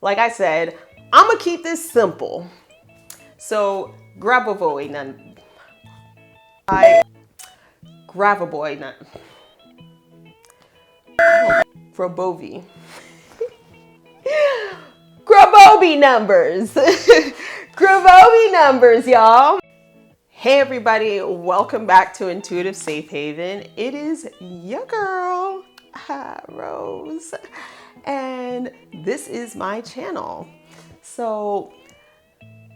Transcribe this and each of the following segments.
like I said, I'm gonna keep this simple. So Grabavoy nan I Gravaboy nan Grabovi. Grabobi numbers. Grabobi numbers, y'all. Hey everybody, welcome back to Intuitive Safe Haven. It is your girl, Rose, and this is my channel. So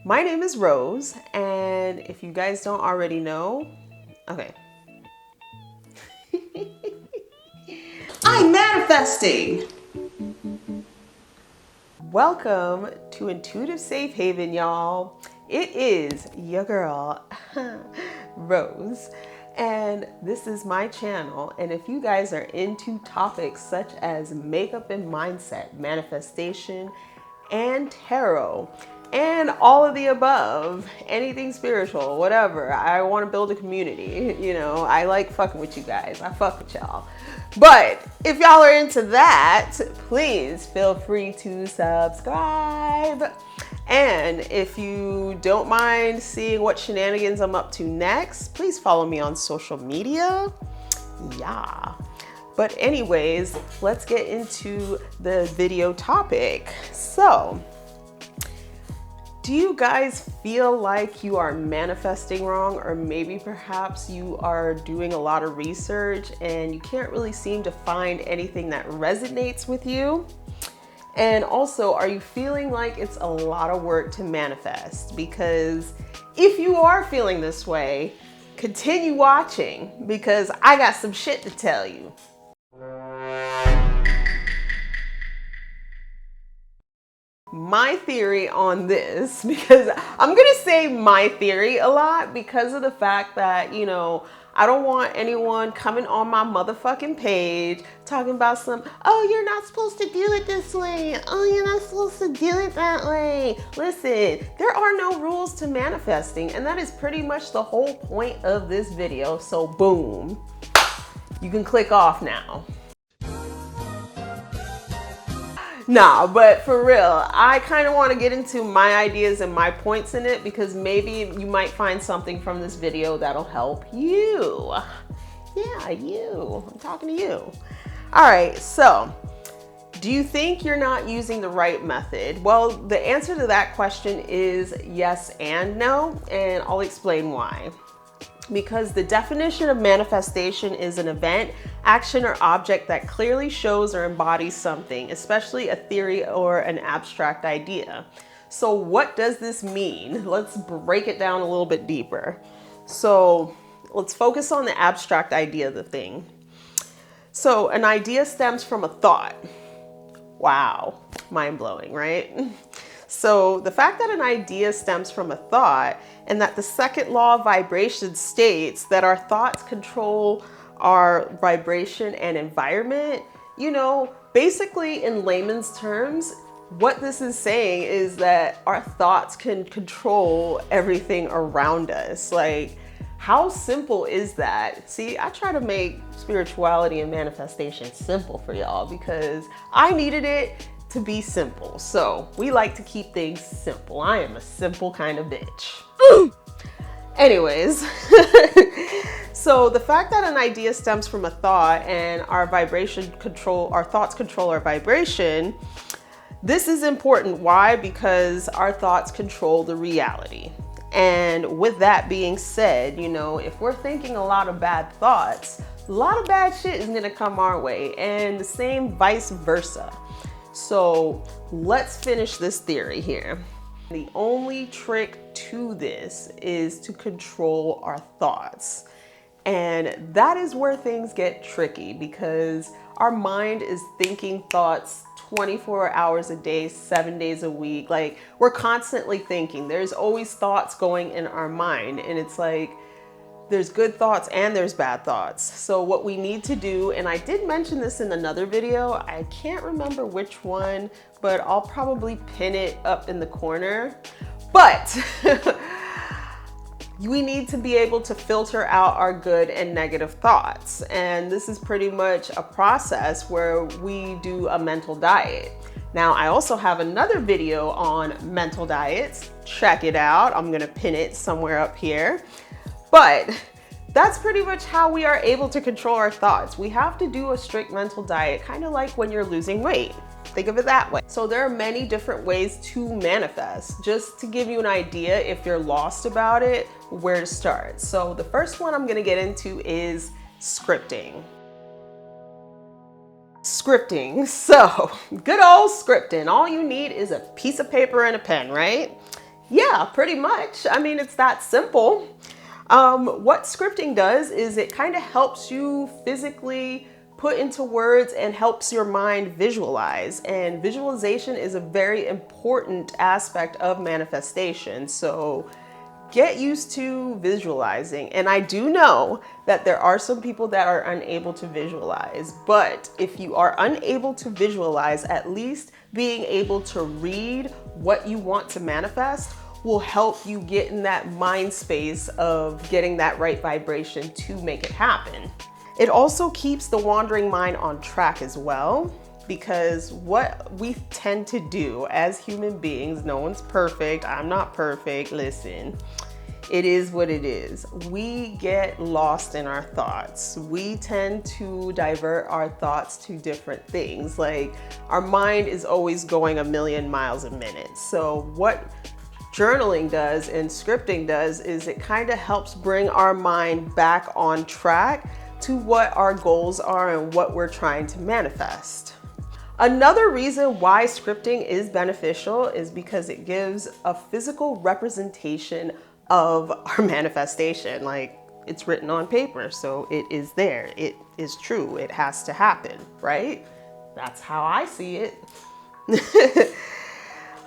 my name is Rose, and if you guys don't already know, okay. I'm manifesting. Welcome to Intuitive Safe Haven, y'all. It is your girl, Rose, and this is my channel. And if you guys are into topics such as makeup and mindset, manifestation, and tarot, and all of the above, anything spiritual, whatever, I want to build a community. You know, I like fucking with you guys. I fuck with y'all. But if y'all are into that, please feel free to subscribe. And if you don't mind seeing what shenanigans I'm up to next, please follow me on social media. Yeah. But anyways, let's get into the video topic. So, do you guys feel like you are manifesting wrong, or maybe perhaps you are doing a lot of research and you can't really seem to find anything that resonates with you? And also, are you feeling like it's a lot of work to manifest? Because if you are feeling this way, continue watching because I got some shit to tell you. My theory on this, because I'm gonna say my theory a lot because of the fact that, you know, I don't want anyone coming on my motherfucking page talking about oh, you're not supposed to do it this way. Oh, you're not supposed to do it that way. Listen, there are no rules to manifesting, and that is pretty much the whole point of this video. So boom, you can click off now. Nah, but for real, I kind of want to get into my ideas and my points in it because maybe you might find something from this video that'll help you. Yeah, you. I'm talking to you. All right, so do you think you're not using the right method? Well, the answer to that question is yes and no, and I'll explain why. Because the definition of manifestation is an event, action, or object that clearly shows or embodies something, especially a theory or an abstract idea. So what does this mean? Let's break it down a little bit deeper. So let's focus on the abstract idea of the thing. So an idea stems from a thought. Wow, mind-blowing, right? So the fact that an idea stems from a thought and that the second law of vibration states that our thoughts control our vibration and environment, you know, basically in layman's terms, what this is saying is that our thoughts can control everything around us. Like, how simple is that? See, I try to make spirituality and manifestation simple for y'all because I needed it to be simple. So we like to keep things simple. I am a simple kind of bitch. Anyways, so the fact that an idea stems from a thought and our thoughts control our vibration, this is important. Why? Because our thoughts control the reality. And with that being said, you know, if we're thinking a lot of bad thoughts, a lot of bad shit is gonna come our way, and the same vice versa. So let's finish this theory here. The only trick to this is to control our thoughts. And that is where things get tricky because our mind is thinking thoughts 24 hours a day, 7 days a week. Like, we're constantly thinking. There's always thoughts going in our mind, and it's like, there's good thoughts and there's bad thoughts. So what we need to do, and I did mention this in another video, I can't remember which one, but I'll probably pin it up in the corner. But we need to be able to filter out our good and negative thoughts. And this is pretty much a process where we do a mental diet. Now, I also have another video on mental diets. Check it out. I'm gonna pin it somewhere up here. But that's pretty much how we are able to control our thoughts. We have to do a strict mental diet, kind of like when you're losing weight. Think of it that way. So there are many different ways to manifest. Just to give you an idea, if you're lost about it, where to start. So the first one I'm gonna get into is scripting. Scripting. So good old scripting. All you need is a piece of paper and a pen, right? Yeah, pretty much. I mean, it's that simple. What scripting does is it kind of helps you physically put into words and helps your mind visualize. And visualization is a very important aspect of manifestation. So get used to visualizing. And I do know that there are some people that are unable to visualize, but if you are unable to visualize, at least being able to read what you want to manifest will help you get in that mind space of getting that right vibration to make it happen. It also keeps the wandering mind on track as well, because what we tend to do as human beings, no one's perfect, I'm not perfect, listen, it is what it is. We get lost in our thoughts. We tend to divert our thoughts to different things. Like our mind is always going a million miles a minute. So what journaling does and scripting does is it kind of helps bring our mind back on track to what our goals are and what we're trying to manifest. Another reason why scripting is beneficial is because it gives a physical representation of our manifestation. Like it's written on paper, so it is there. It is true. It has to happen, right? That's how I see it.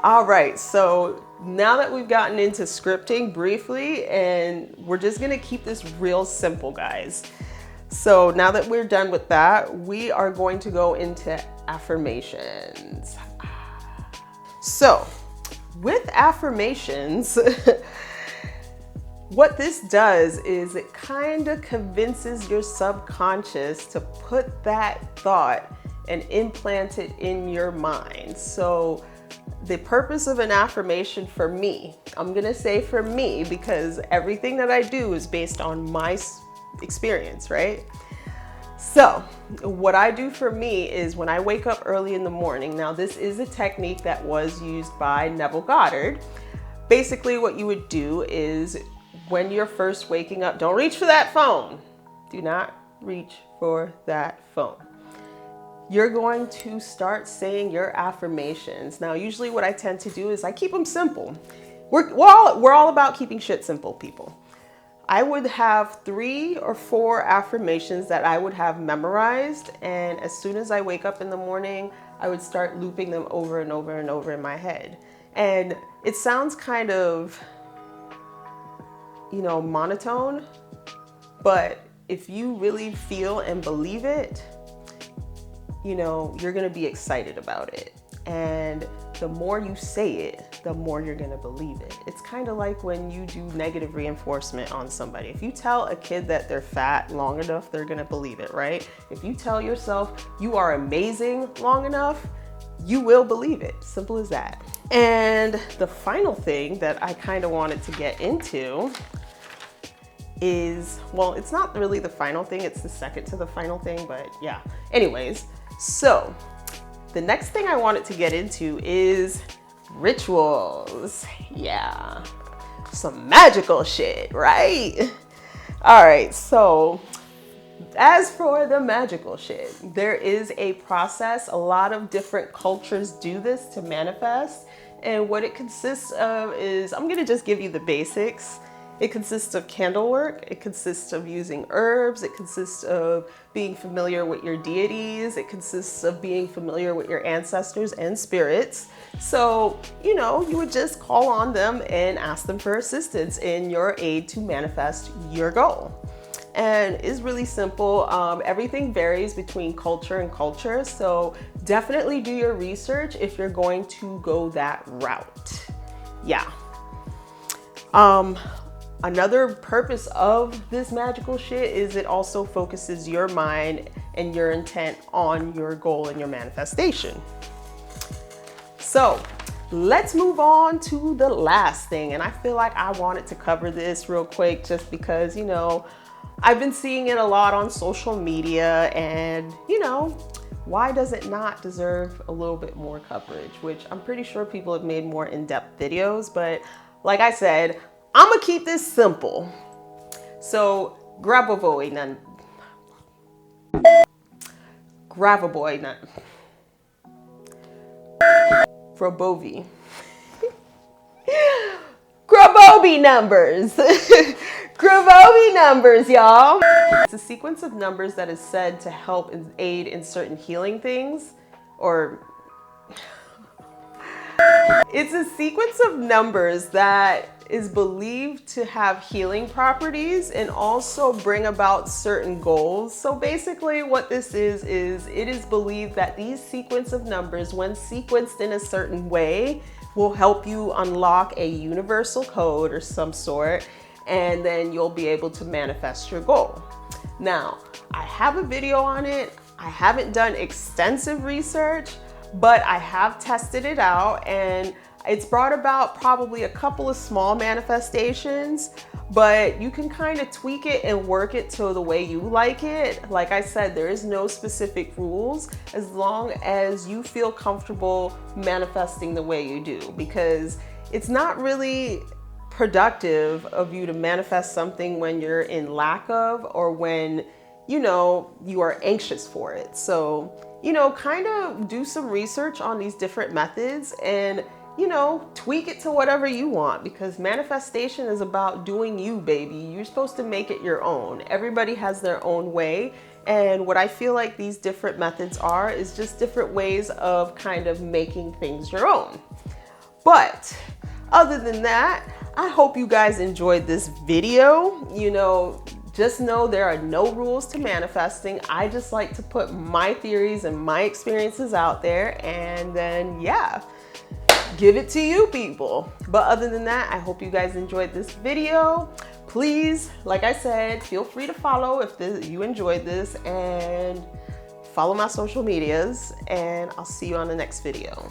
All right, so now that we've gotten into scripting briefly, and we're just gonna keep this real simple, guys. So now that we're done with that, we are going to go into affirmations. So with affirmations, what this does is it kind of convinces your subconscious to put that thought and implant it in your mind. So the purpose of an affirmation for me, I'm gonna say for me, because everything that I do is based on my experience, right? So what I do for me is when I wake up early in the morning, now this is a technique that was used by Neville Goddard. Basically what you would do is when you're first waking up, don't reach for that phone. Do not reach for that phone. You're going to start saying your affirmations. Now, usually what I tend to do is I keep them simple. We're all about keeping shit simple, people. I would have 3 or 4 affirmations that I would have memorized. And as soon as I wake up in the morning, I would start looping them over and over and over in my head. And it sounds kind of, monotone, but if you really feel and believe it, you're gonna be excited about it. And the more you say it, the more you're gonna believe it. It's kind of like when you do negative reinforcement on somebody. If you tell a kid that they're fat long enough, they're gonna believe it, right? If you tell yourself you are amazing long enough, you will believe it. Simple as that. And the final thing that I kind of wanted to get into is, well, it's not really the final thing, it's the second to the final thing, but yeah. Anyways, so the next thing I wanted to get into is rituals. Yeah, some magical shit, right? All right, so as for the magical shit, there is a process. A lot of different cultures do this to manifest. And what it consists of is, I'm gonna just give you the basics. It consists of candle work, it consists of using herbs, it consists of being familiar with your deities, it consists of being familiar with your ancestors and spirits. So, you would just call on them and ask them for assistance in your aid to manifest your goal. And it's really simple. Everything varies between culture and culture, so definitely do your research if you're going to go that route. Yeah. Another purpose of this magical shit is it also focuses your mind and your intent on your goal and your manifestation. So let's move on to the last thing. And I feel like I wanted to cover this real quick just because, you know, I've been seeing it a lot on social media and, you know, why does it not deserve a little bit more coverage? Which I'm pretty sure people have made more in-depth videos, but like I said, I'm gonna keep this simple. So Grabavoy Grabovy numbers. Grabovy numbers, y'all. It's a sequence of numbers that is said to help and aid in certain healing things, or it's a sequence of numbers that is believed to have healing properties and also bring about certain goals. So basically what this is it is believed that these sequence of numbers, when sequenced in a certain way, will help you unlock a universal code or some sort, and then you'll be able to manifest your goal. Now, I have a video on it. I haven't done extensive research, but I have tested it out and it's brought about probably a couple of small manifestations, but you can kind of tweak it and work it to the way you like it. Like I said, there is no specific rules as long as you feel comfortable manifesting the way you do, because it's not really productive of you to manifest something when you're in lack of, or when, you know, you are anxious for it. So, you know, kind of do some research on these different methods and, you know, tweak it to whatever you want, because manifestation is about doing you, baby. You're supposed to make it your own. Everybody has their own way. And what I feel like these different methods are is just different ways of kind of making things your own. But other than that, I hope you guys enjoyed this video. You know, just know there are no rules to manifesting. I just like to put my theories and my experiences out there, and then, yeah, give it to you people. But other than that, I hope you guys enjoyed this video. Please, like I said, feel free to follow if you enjoyed this, and follow my social medias, and I'll see you on the next video.